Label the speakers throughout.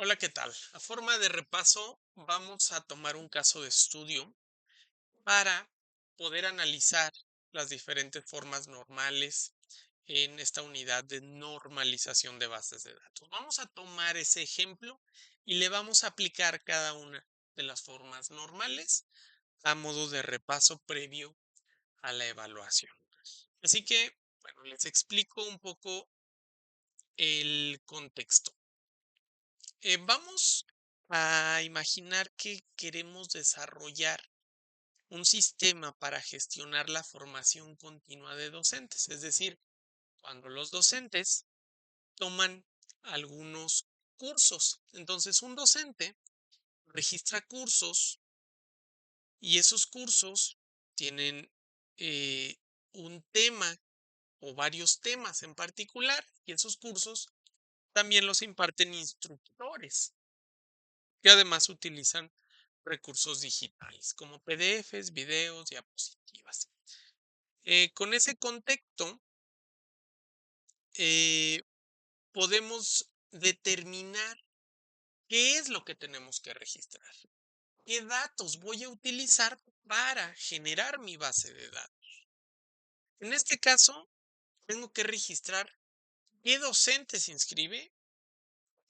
Speaker 1: Hola, ¿qué tal? A forma de repaso, vamos a tomar un caso de estudio para poder analizar las diferentes formas normales en esta unidad de normalización de bases de datos. Vamos a tomar ese ejemplo y le vamos a aplicar cada una de las formas normales a modo de repaso previo a la evaluación. Así que, bueno, les explico un poco el contexto. Vamos a imaginar que queremos desarrollar un sistema para gestionar la formación continua de docentes, es decir, cuando los docentes toman algunos cursos. Entonces, un docente registra cursos y esos cursos tienen eh, un tema o varios temas en particular y esos cursos también los imparten instructores que además utilizan recursos digitales como PDFs, videos, diapositivas. Con ese contexto, eh, podemos determinar qué es lo que tenemos que registrar, qué datos voy a utilizar para generar mi base de datos. En este caso, tengo que registrar qué docente se inscribe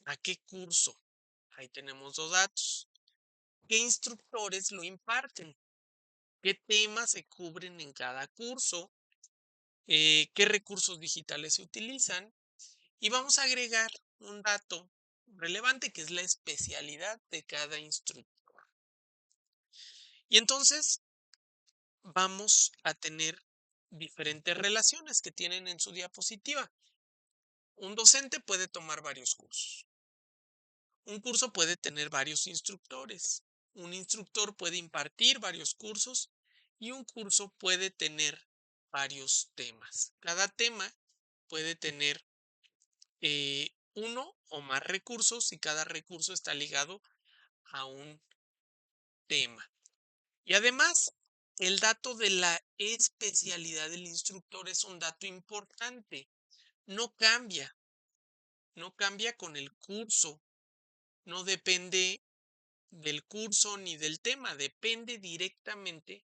Speaker 1: a qué curso. Ahí tenemos dos datos. ¿Qué instructores lo imparten? ¿Qué temas se cubren en cada curso? ¿Qué recursos digitales se utilizan? Y vamos a agregar un dato relevante que es la especialidad de cada instructor. Y entonces vamos a tener diferentes relaciones que tienen en su diapositiva. Un docente puede tomar varios cursos. Un curso puede tener varios instructores. Un instructor puede impartir varios cursos y un curso puede tener varios temas. Cada tema puede tener uno o más recursos y cada recurso está ligado a un tema. Y además, el dato de la especialidad del instructor es un dato importante. No cambia, no cambia con el curso, no depende del curso ni del tema, depende directamente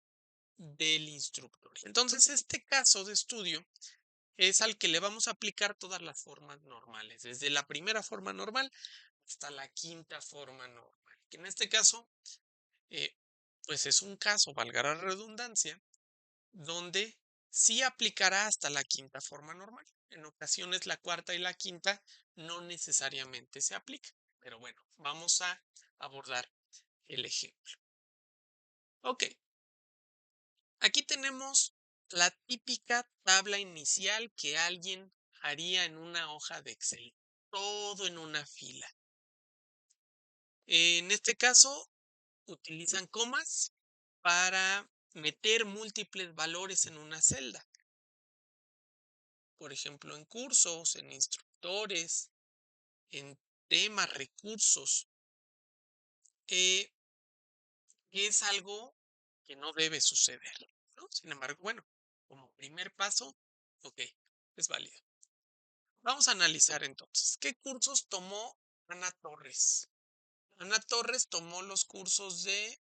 Speaker 1: del instructor. Entonces, este caso de estudio es al que le vamos a aplicar todas las formas normales, desde la primera forma normal hasta la quinta forma normal, que en este caso, eh, pues es un caso, valga la redundancia, donde sí aplicará hasta la quinta forma normal. En ocasiones la cuarta y la quinta no necesariamente se aplican, pero bueno, vamos a abordar el ejemplo. Ok, aquí tenemos la típica tabla inicial que alguien haría en una hoja de Excel, todo en una fila. En este caso, utilizan comas para meter múltiples valores en una celda. Por ejemplo, en cursos, en instructores, en temas, recursos, eh, que es algo que no debe suceder, ¿no? Sin embargo, bueno, como primer paso, ok, es válido. Vamos a analizar entonces, ¿qué cursos tomó Ana Torres? Ana Torres tomó los cursos de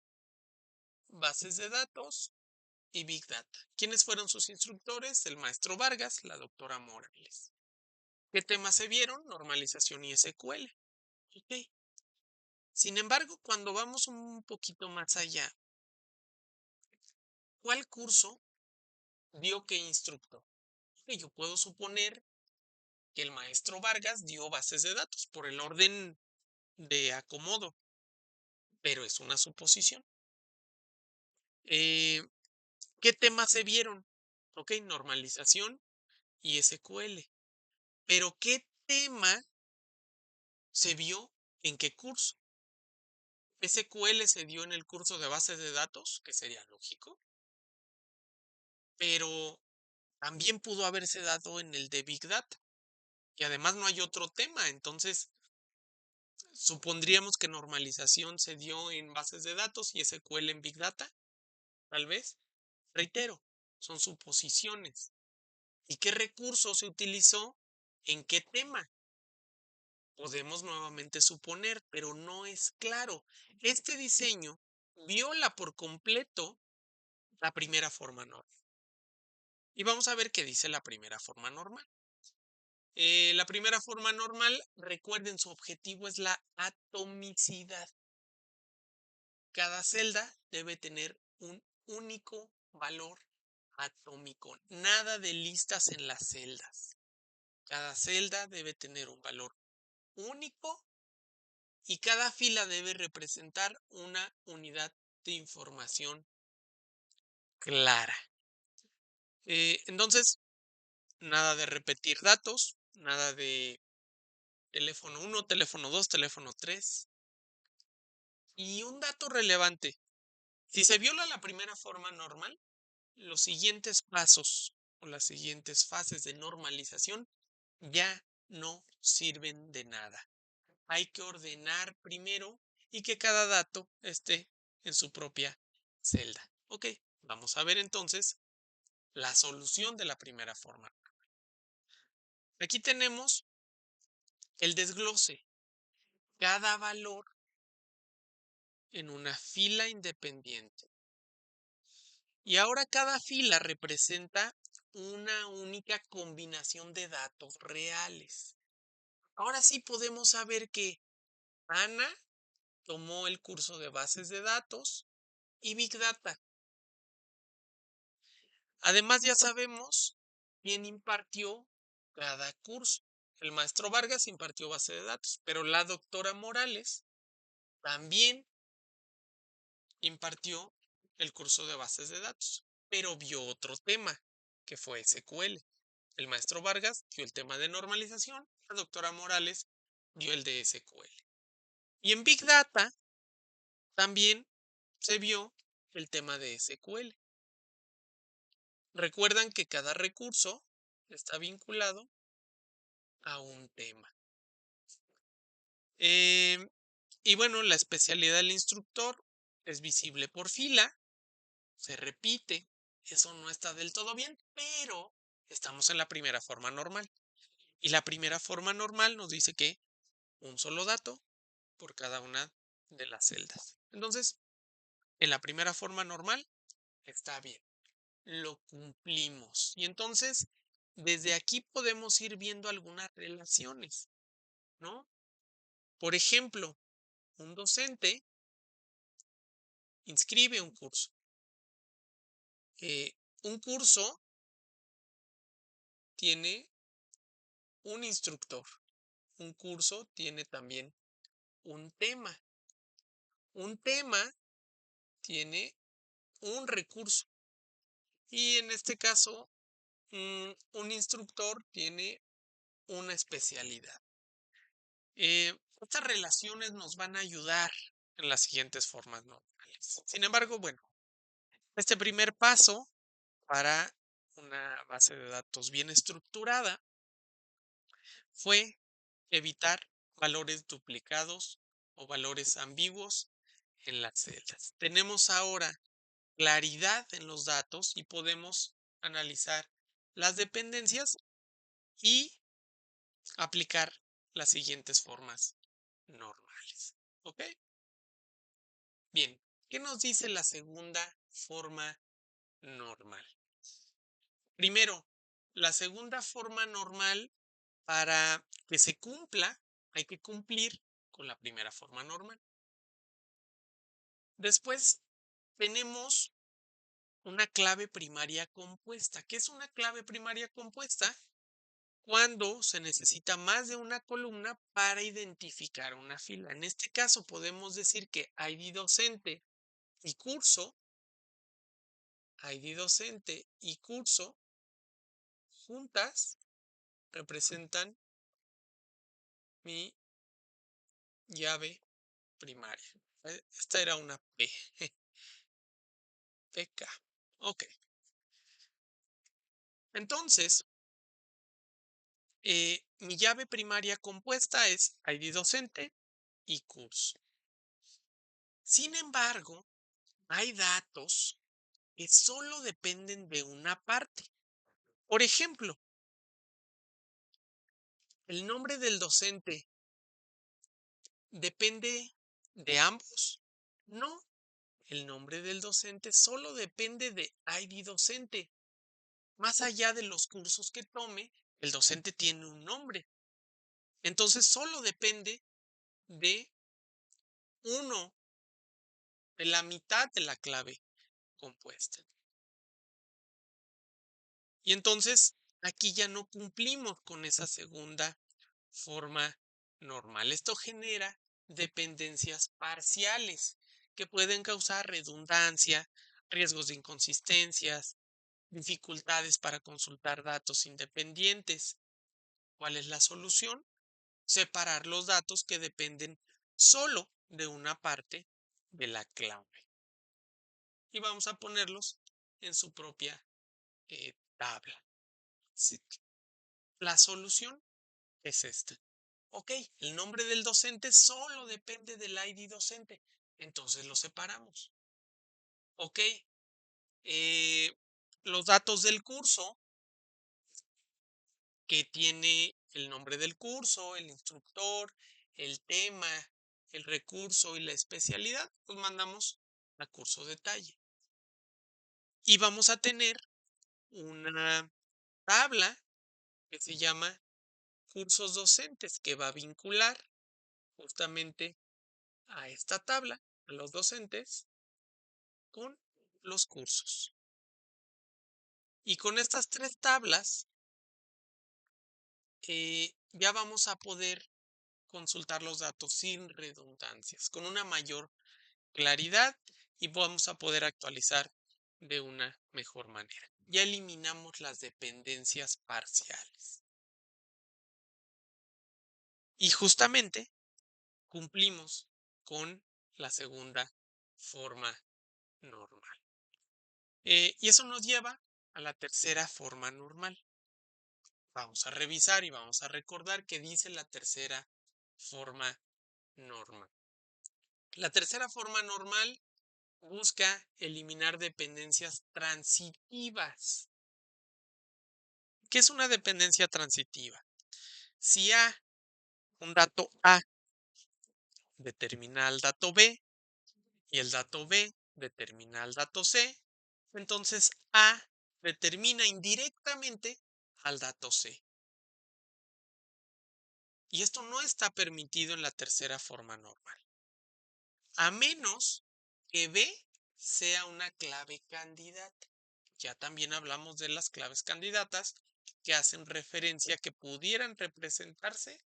Speaker 1: bases de datos y Big Data. ¿Quiénes fueron sus instructores? El maestro Vargas, la doctora Morales. ¿Qué temas se vieron? Normalización y SQL. Ok. Sin embargo, cuando vamos un poquito más allá, ¿cuál curso dio qué instructor? Ok, yo puedo suponer que el maestro Vargas dio bases de datos por el orden de acomodo, pero es una suposición. Eh, ¿Qué temas se vieron? Ok, normalización y SQL. Pero ¿qué tema se vio en qué curso? SQL se dio en el curso de bases de datos, que sería lógico, pero también pudo haberse dado en el de Big Data, y además no hay otro tema, entonces supondríamos que normalización se dio en bases de datos y SQL en Big Data, tal vez. Reitero, son suposiciones. ¿Y qué recurso se utilizó en qué tema? Podemos nuevamente suponer, pero no es claro. Este diseño viola por completo la primera forma normal. Y vamos a ver qué dice la primera forma normal. La primera forma normal, recuerden, su objetivo es la atomicidad. Cada celda debe tener un único valor atómico. Nada de listas en las celdas. Cada celda debe tener un valor único y cada fila debe representar una unidad de información clara. Entonces, nada de repetir datos, nada de teléfono uno, teléfono 2, teléfono 3. Y un dato relevante, si se viola la primera forma normal, los siguientes pasos o las siguientes fases de normalización ya no sirven de nada. Hay que ordenar primero y que cada dato esté en su propia celda. Ok, vamos a ver entonces la solución de la primera forma. Aquí tenemos el desglose. Cada valor en una fila independiente. Y ahora cada fila representa una única combinación de datos reales. Ahora sí podemos saber que Ana tomó el curso de bases de datos y Big Data. Además, ya sabemos quién impartió cada curso. El maestro Vargas impartió base de datos, pero la doctora Morales también impartió el curso de bases de datos, pero vio otro tema, que fue SQL. El maestro Vargas dio el tema de normalización, la doctora Morales dio el de SQL. Y en Big Data también se vio el tema de SQL. Recuerdan que cada recurso está vinculado a un tema. Y bueno, la especialidad del instructor es visible por fila, se repite, eso no está del todo bien, pero estamos en la primera forma normal. Y la primera forma normal nos dice que un solo dato por cada una de las celdas. Entonces, en la primera forma normal está bien, lo cumplimos. Y entonces, desde aquí podemos ir viendo algunas relaciones, ¿no? Por ejemplo, un docente inscribe un curso. Un curso tiene un instructor. Un curso tiene también un tema. Un tema tiene un recurso. Y en este caso, un instructor tiene una especialidad. Estas relaciones nos van a ayudar en las siguientes formas normales. Sin embargo, bueno, este primer paso para una base de datos bien estructurada fue evitar valores duplicados o valores ambiguos en las celdas. Tenemos ahora claridad en los datos y podemos analizar las dependencias y aplicar las siguientes formas normales. ¿Ok? Bien, ¿qué nos dice la segunda forma normal? Primero, la segunda forma normal, para que se cumpla, hay que cumplir con la primera forma normal. Después tenemos una clave primaria compuesta. ¿Qué es una clave primaria compuesta? Cuando se necesita más de una columna para identificar una fila. En este caso podemos decir que ID docente y curso, ID docente y curso juntas representan mi llave primaria. Esta era una P. PK. Ok. Entonces, mi llave primaria compuesta es ID docente y curso. Sin embargo, hay datos que solo dependen de una parte. Por ejemplo, el nombre del docente ¿Depende de ambos? No, el nombre del docente solo depende de ID docente. Más allá de los cursos que tome, el docente tiene un nombre. Entonces solo depende de uno, de la mitad de la clave compuesta. Y entonces aquí ya no cumplimos con esa segunda forma normal. Esto genera dependencias parciales que pueden causar redundancia, riesgos de inconsistencias, dificultades para consultar datos independientes. ¿Cuál es la solución? Separar los datos que dependen solo de una parte de la clave. Y vamos a ponerlos en su propia tabla. Sí. La solución es esta. Ok, el nombre del docente solo depende del ID docente. Entonces lo separamos. Ok, eh, los datos del curso que tiene el nombre del curso, el instructor, el tema, el recurso y la especialidad, pues mandamos a curso detalle. Y vamos a tener una tabla que se llama cursos docentes que va a vincular justamente a esta tabla, a los docentes, con los cursos. Y con estas tres tablas ya vamos a poder consultar los datos sin redundancias, con una mayor claridad y vamos a poder actualizar de una mejor manera. Ya eliminamos las dependencias parciales. Y justamente cumplimos con la segunda forma normal. Y eso nos lleva a la tercera forma normal. Vamos a revisar y vamos a recordar qué dice la tercera forma normal. La tercera forma normal busca eliminar dependencias transitivas. ¿Qué es una dependencia transitiva? Si un dato A determina al dato B y el dato B determina al dato C, entonces A determina indirectamente al dato C. Y esto no está permitido en la tercera forma normal, a menos que B sea una clave candidata. Ya también hablamos de las claves candidatas que hacen referencia que pudieran representarse,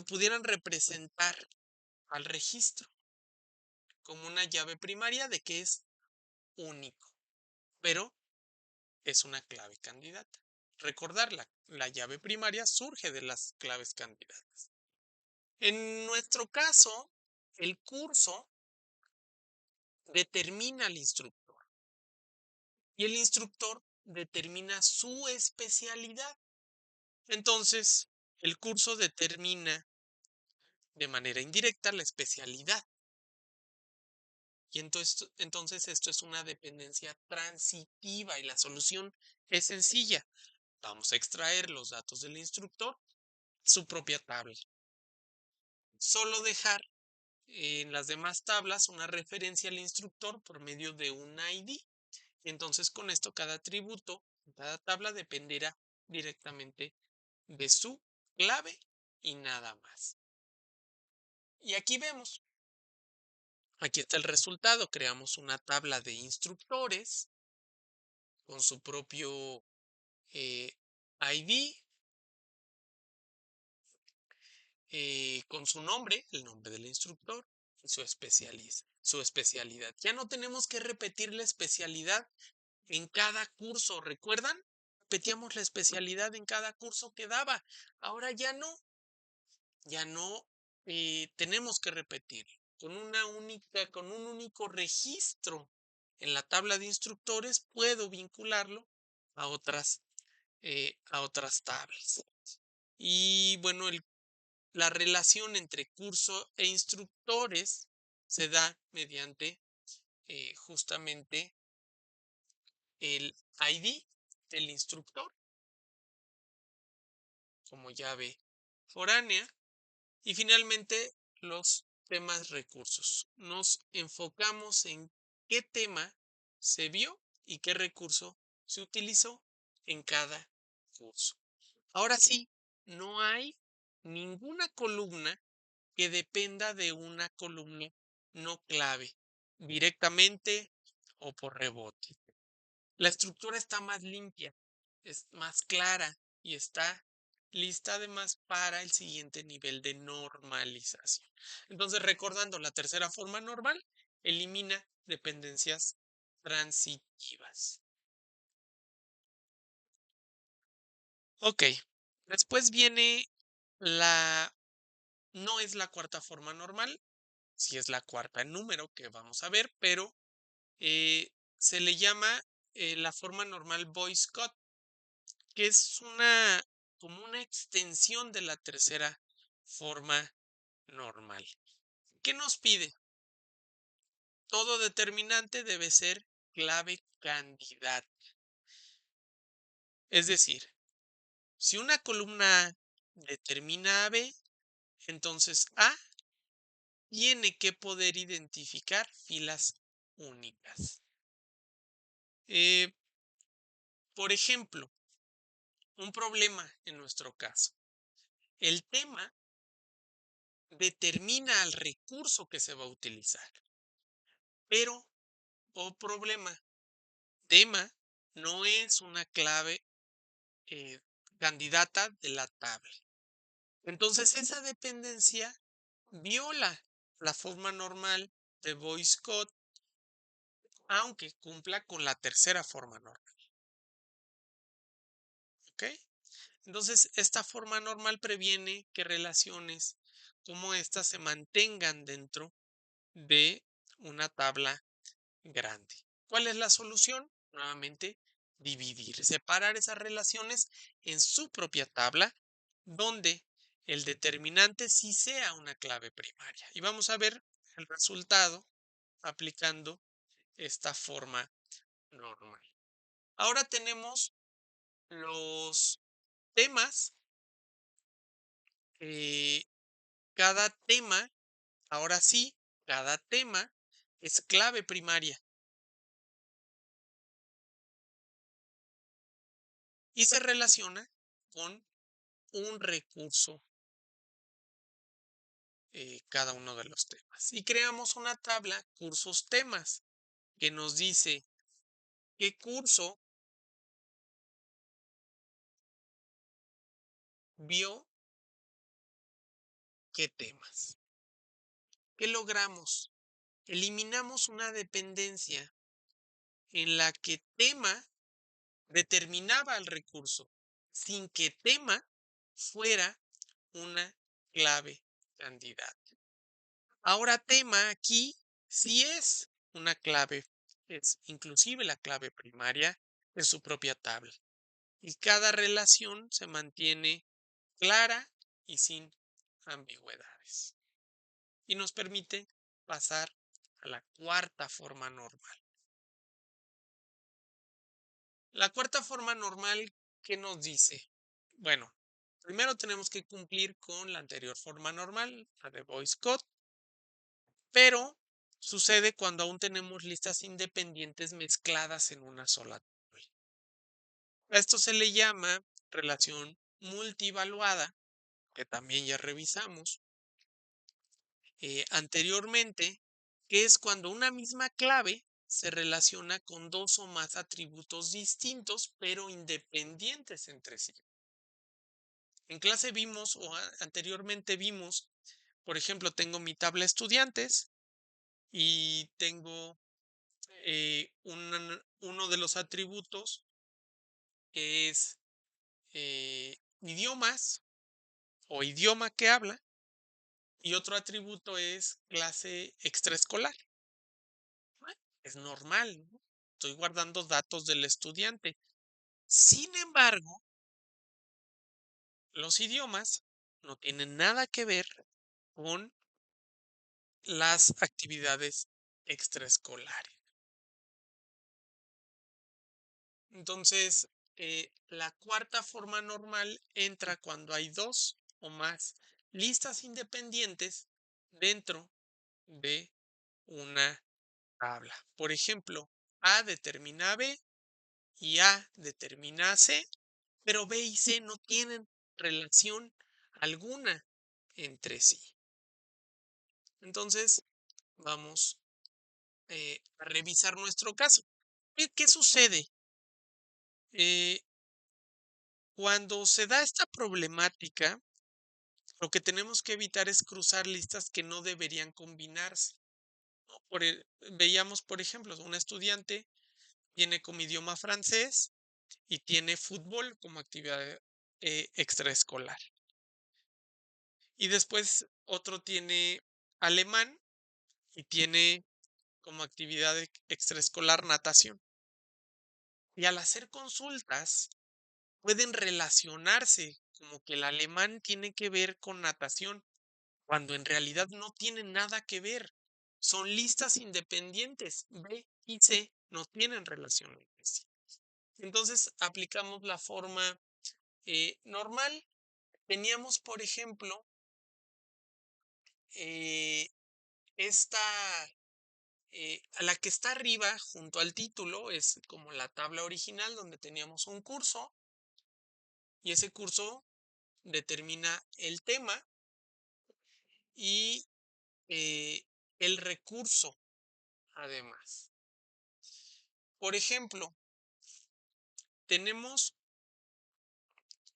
Speaker 1: pudieran representar al registro como una llave primaria de que es único, pero es una clave candidata. Recordar, la llave primaria surge de las claves candidatas. En nuestro caso, el curso determina al instructor y el instructor determina su especialidad. Entonces, el curso determina de manera indirecta la especialidad. Y entonces esto es una dependencia transitiva y la solución es sencilla. Vamos a extraer los datos del instructor, su propia tabla. Solo dejar en las demás tablas una referencia al instructor por medio de un ID. Entonces con esto cada atributo, cada tabla dependerá directamente de su clave y nada más. Y aquí vemos, aquí está el resultado. Creamos una tabla de instructores con su propio ID, con su nombre, el nombre del instructor y su especialidad. Ya no tenemos que repetir la especialidad en cada curso. ¿Recuerdan? Repetíamos la especialidad en cada curso que daba. Ahora ya no tenemos que repetir. Con un único registro en la tabla de instructores puedo vincularlo a otras tablas. Y bueno, la relación entre curso e instructores se da mediante justamente el ID del instructor como llave foránea Y finalmente, los temas recursos. Nos enfocamos en qué tema se vio y qué recurso se utilizó en cada curso. Ahora sí, no hay ninguna columna que dependa de una columna no clave, directamente o por rebote. La estructura está más limpia, es más clara y está lista además para el siguiente nivel de normalización. Entonces, recordando la tercera forma normal, elimina dependencias transitivas. Ok, después viene la, no es la cuarta forma normal, sí es la cuarta en número que vamos a ver, pero se le llama la forma normal Boyce-Codd, que es como una extensión de la tercera forma normal. ¿Qué nos pide? Todo determinante debe ser clave candidata. Es decir, si una columna A determina a B, entonces A tiene que poder identificar filas únicas. Eh, por ejemplo, un problema en nuestro caso. El tema determina el recurso que se va a utilizar. Pero, problema, tema no es una clave eh, candidata de la tabla. Entonces, esa dependencia viola la forma normal de Boyce-Codd, aunque cumpla con la tercera forma normal. ¿Ok? Entonces, esta forma normal previene que relaciones como estas se mantengan dentro de una tabla grande. ¿Cuál es la solución? Nuevamente, dividir, separar esas relaciones en su propia tabla, donde el determinante sí sea una clave primaria. Y vamos a ver el resultado aplicando esta forma normal. Ahora tenemos los temas. eh, cada tema, ahora sí, cada tema es clave primaria y se relaciona con un recurso cada uno de los temas. Y creamos una tabla cursos temas que nos dice qué curso vio qué temas. ¿Qué logramos? Eliminamos una dependencia en la que tema determinaba el recurso sin que tema fuera una clave candidata. Ahora tema aquí sí es una clave, es inclusive la clave primaria en su propia tabla. Y cada relación se mantiene clara y sin ambigüedades. Y nos permite pasar a la cuarta forma normal. La cuarta forma normal, ¿qué nos dice? Bueno, primero tenemos que cumplir con la anterior forma normal, la de Boyce-Codd, pero sucede cuando aún tenemos listas independientes mezcladas en una sola tabla. A esto se le llama relación multivaluada, que también ya revisamos anteriormente, que es cuando una misma clave se relaciona con dos o más atributos distintos, pero independientes entre sí. En clase vimos, o anteriormente vimos, por ejemplo, tengo mi tabla estudiantes y tengo uno de los atributos que es idiomas o idioma que habla, y otro atributo es clase extraescolar. Es normal, ¿no? Estoy guardando datos del estudiante. Sin embargo, los idiomas no tienen nada que ver con las actividades extraescolares. Entonces, la cuarta forma normal entra cuando hay dos o más listas independientes dentro de una tabla. Por ejemplo, A determina B y A determina C, pero B y C no tienen relación alguna entre sí. Entonces, vamos a revisar nuestro caso. ¿Qué sucede? Eh, Cuando se da esta problemática, lo que tenemos que evitar es cruzar listas que no deberían combinarse, ¿no? Veíamos, por ejemplo, un estudiante tiene como idioma francés y tiene fútbol como actividad extraescolar. Y después otro tiene alemán y tiene como actividad extraescolar natación. Y al hacer consultas, pueden relacionarse, como que el alemán tiene que ver con natación, cuando en realidad no tienen nada que ver. Son listas independientes. B y C no tienen relación entre sí. Entonces aplicamos la forma normal. Teníamos, por ejemplo, eh, esta, a la que está arriba, junto al título, es como la tabla original donde teníamos un curso y ese curso determina el tema y el recurso, además. Por ejemplo, tenemos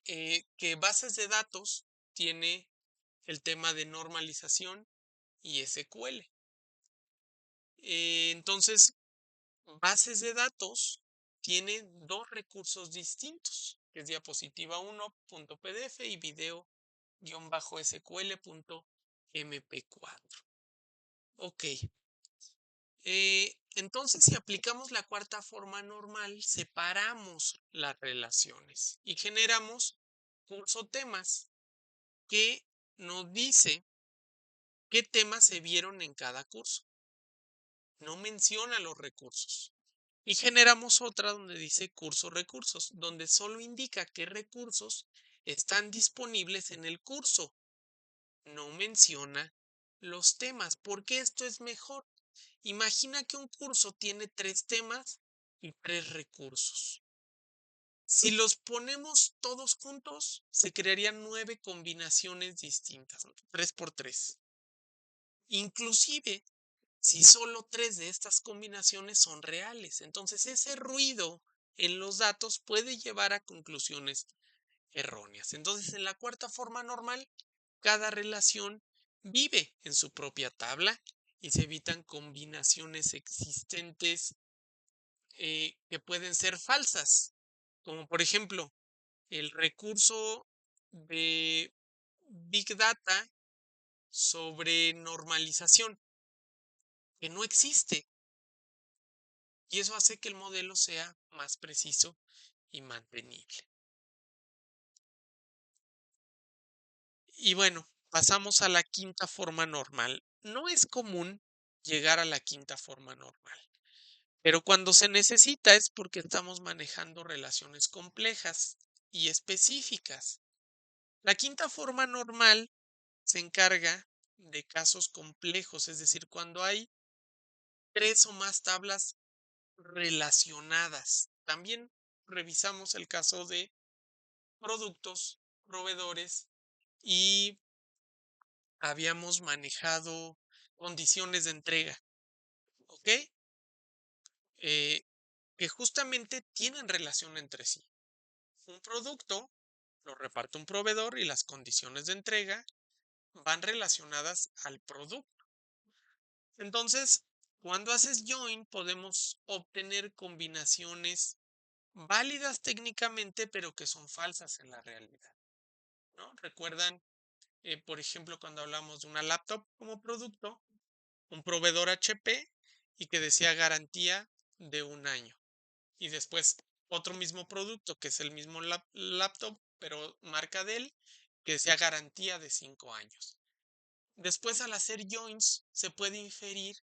Speaker 1: que bases de datos tiene el tema de normalización y SQL. Entonces, bases de datos tiene dos recursos distintos, que es diapositiva 1.pdf y video-sql.mp4. Ok. Entonces, si aplicamos la cuarta forma normal, separamos las relaciones y generamos curso temas que nos dice qué temas se vieron en cada curso. No menciona los recursos. Y generamos otra donde dice curso recursos, donde solo indica qué recursos están disponibles en el curso. No menciona los temas. ¿Por qué esto es mejor? Imagina que un curso tiene 3 temas y 3 recursos. Si los ponemos todos juntos, se crearían 9 combinaciones distintas, 3 por 3. Inclusive, si solo 3 de estas combinaciones son reales, entonces ese ruido en los datos puede llevar a conclusiones erróneas. Entonces, en la cuarta forma normal, cada relación vive en su propia tabla y se evitan combinaciones existentes que pueden ser falsas, como por ejemplo el recurso de Big Data sobre normalización, que no existe, y eso hace que el modelo sea más preciso y mantenible. Y bueno, pasamos a la quinta forma normal. No es común llegar a la quinta forma normal, pero cuando se necesita es porque estamos manejando relaciones complejas y específicas. La quinta forma normal se encarga de casos complejos, es decir, cuando hay 3 o más tablas relacionadas. También revisamos el caso de productos, proveedores y habíamos manejado condiciones de entrega, ¿ok? Eh, que justamente tienen relación entre sí. Un producto lo reparte un proveedor y las condiciones de entrega van relacionadas al producto. Entonces, cuando haces join, podemos obtener combinaciones válidas técnicamente, pero que son falsas en la realidad, ¿no? ¿Recuerdan, por ejemplo, cuando hablamos de una laptop como producto, un proveedor HP y que decía garantía de 1 año? Y después otro mismo producto, que es el mismo laptop, pero marca Dell, que decía garantía de 5 años. Después, al hacer joins, se puede inferir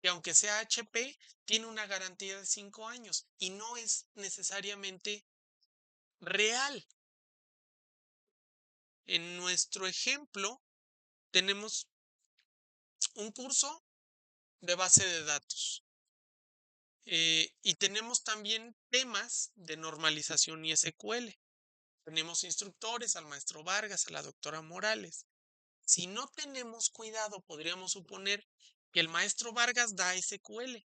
Speaker 1: que aunque sea HP, tiene una garantía de 5 años y no es necesariamente real. En nuestro ejemplo, tenemos un curso de base de datos. Y tenemos también temas de normalización y SQL. Tenemos instructores, al maestro Vargas, a la doctora Morales. Si no tenemos cuidado, podríamos suponer que el maestro Vargas da SQL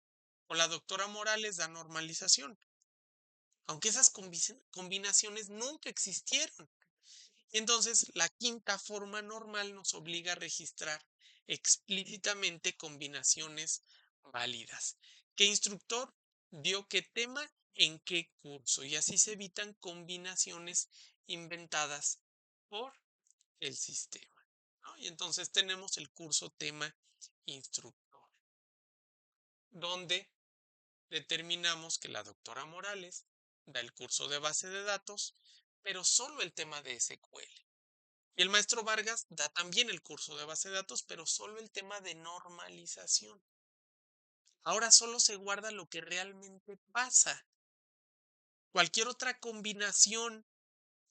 Speaker 1: o la doctora Morales da normalización, aunque esas combinaciones nunca existieron. Entonces, la quinta forma normal nos obliga a registrar explícitamente combinaciones válidas. ¿Qué instructor dio qué tema en qué curso? Y así se evitan combinaciones inventadas por el sistema, ¿no? Y entonces tenemos el curso tema instructor, donde determinamos que la doctora Morales da el curso de base de datos, pero solo el tema de SQL. Y el maestro Vargas da también el curso de base de datos, pero solo el tema de normalización. Ahora solo se guarda lo que realmente pasa. Cualquier otra combinación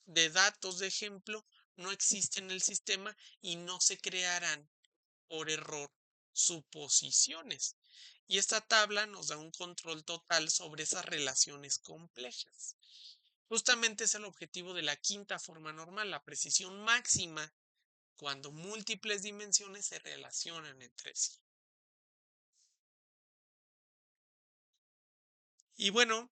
Speaker 1: de datos, de ejemplo, no existe en el sistema y no se crearán por error suposiciones. Y esta tabla nos da un control total sobre esas relaciones complejas. Justamente es el objetivo de la quinta forma normal, la precisión máxima cuando múltiples dimensiones se relacionan entre sí. Y bueno,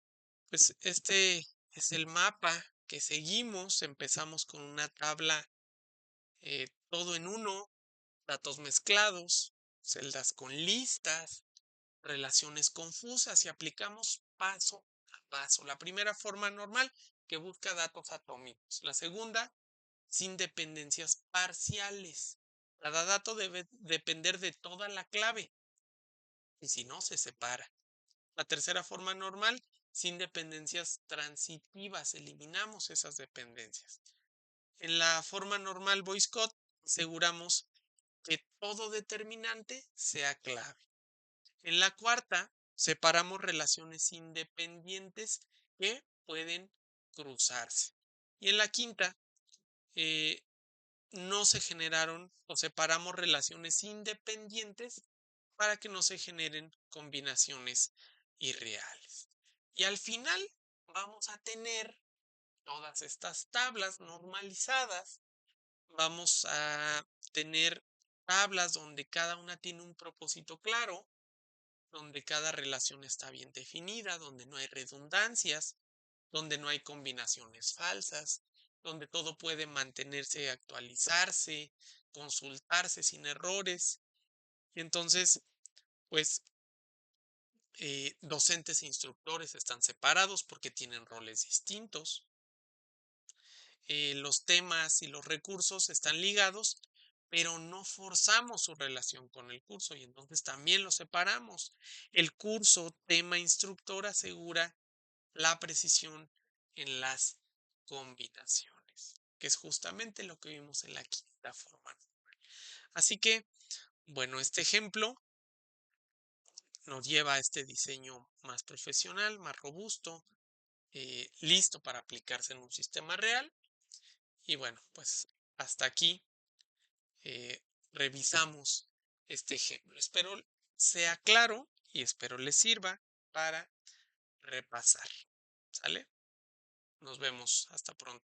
Speaker 1: pues este es el mapa que seguimos. Empezamos con una tabla todo en uno, datos mezclados, celdas con listas, relaciones confusas y aplicamos paso a paso. La primera forma normal que busca datos atómicos. La segunda, sin dependencias parciales. Cada dato debe depender de toda la clave y si no, se separa. La tercera forma normal, sin dependencias transitivas, eliminamos esas dependencias. En la forma normal Boycott, aseguramos que todo determinante sea clave. En la cuarta, separamos relaciones independientes que pueden cruzarse. Y en la quinta, eh, no se generaron o separamos relaciones independientes para que no se generen combinaciones irreales. Y al final vamos a tener todas estas tablas normalizadas. Vamos a tener tablas donde cada una tiene un propósito claro, donde cada relación está bien definida, donde no hay redundancias, donde no hay combinaciones falsas, donde todo puede mantenerse, actualizarse, consultarse sin errores. Y entonces, pues, docentes e instructores están separados porque tienen roles distintos. Los temas y los recursos están ligados, pero no forzamos su relación con el curso y entonces también los separamos. El curso, tema, instructor asegura la precisión en las combinaciones, que es justamente lo que vimos en la quinta forma. Así que, bueno, este ejemplo nos lleva a este diseño más profesional, más robusto, listo para aplicarse en un sistema real. Y bueno, pues hasta aquí revisamos este ejemplo. Espero sea claro y espero les sirva para repasar. ¿Sale? Nos vemos. Hasta pronto.